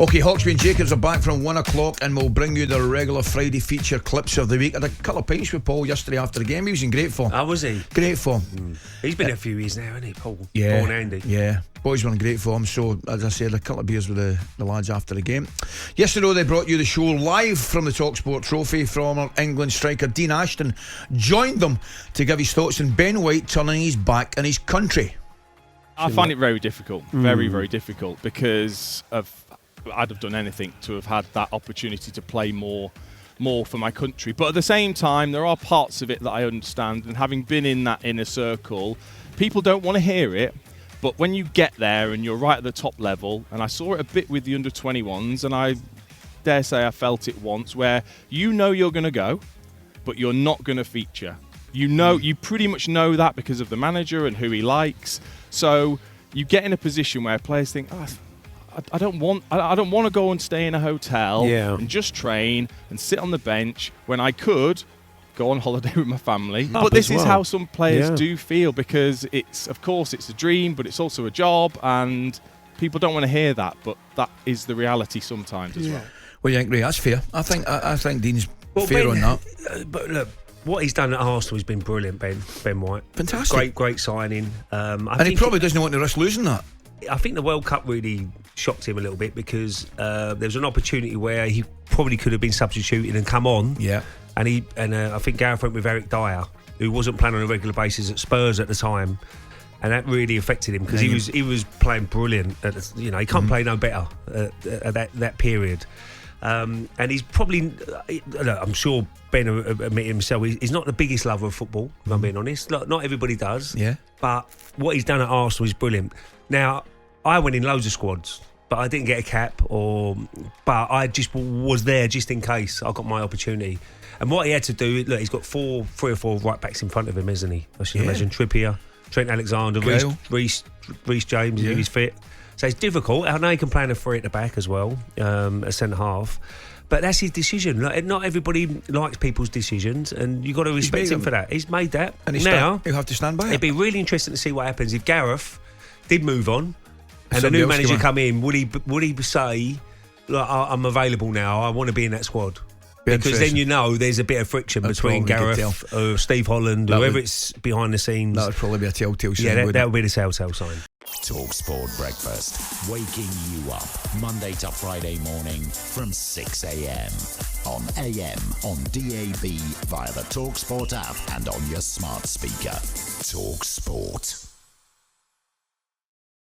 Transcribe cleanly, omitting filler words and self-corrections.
Okay, Hawksby and Jacobs are back from 1 o'clock and we'll bring you the regular Friday feature clips of the week. I had a couple of pints with Paul yesterday after the game. He was in great form. Oh, was he? Great form. He's been a few years now, hasn't he, Paul? Yeah. Paul and Andy. Yeah. Boys were in great form, so as I said, a couple of beers with the lads after the game. Yesterday they brought you the show live from the talkSPORT trophy. Former England striker Dean Ashton joined them to give his thoughts on Ben White turning his back on his country. I find it very difficult, very, very difficult, because I'd have done anything to have had that opportunity to play more for my country. But at the same time, there are parts of it that I understand, and having been in that inner circle, people don't want to hear it. But when you get there and you're right at the top level, and I saw it a bit with the under-21s, and I dare say I felt it once, where you know you're going to go, but you're not going to feature. You pretty much know that because of the manager and who he likes. So you get in a position where players think, I don't want to go and stay in a hotel and just train and sit on the bench when I could go on holiday with my family. But this is how some players do feel, because it's a dream, but it's also a job, and people don't want to hear that. But that is the reality sometimes as well. Well, you think, Ray, that's fair. I think Dean's fair on that. But look, what he's done at Arsenal has been brilliant, Ben White. Fantastic. Great signing. And he probably doesn't want to risk losing that. I think the World Cup really shocked him a little bit, because there was an opportunity where he probably could have been substituted and come on. Yeah. And I think Gareth went with Eric Dyer, who wasn't playing on a regular basis at Spurs at the time, and that really affected him, because he was playing brilliant. He can't play no better at that period. And he's probably, I'm sure Ben admitted himself, he's not the biggest lover of football, if I'm being honest. Not everybody does. Yeah. But what he's done at Arsenal is brilliant. Now, I went in loads of squads, but I didn't get a cap, but I just was there just in case I got my opportunity. And what he had to do, look, he's got three or four right backs in front of him, isn't he? I should imagine. Trippier, Trent Alexander, Reece James, if he's fit. So it's difficult. I know he can play in a three at the back as well, a centre half. But that's his decision. Not everybody likes people's decisions, and you've got to respect him for that. He's made that. And now he'll have to stand by it. It'd be really interesting to see what happens if Gareth did move on and the new manager come in. Would he say, look, I'm available now, I want to be in that squad? Because then there's a bit of friction between Gareth, Steve Holland, whoever it's behind the scenes. That would probably be a telltale sign. Yeah, that would be the telltale sign. talkSPORT Breakfast, waking you up Monday to Friday morning from 6 a.m. on AM, on DAB, via the talkSPORT app and on your smart speaker. talkSPORT.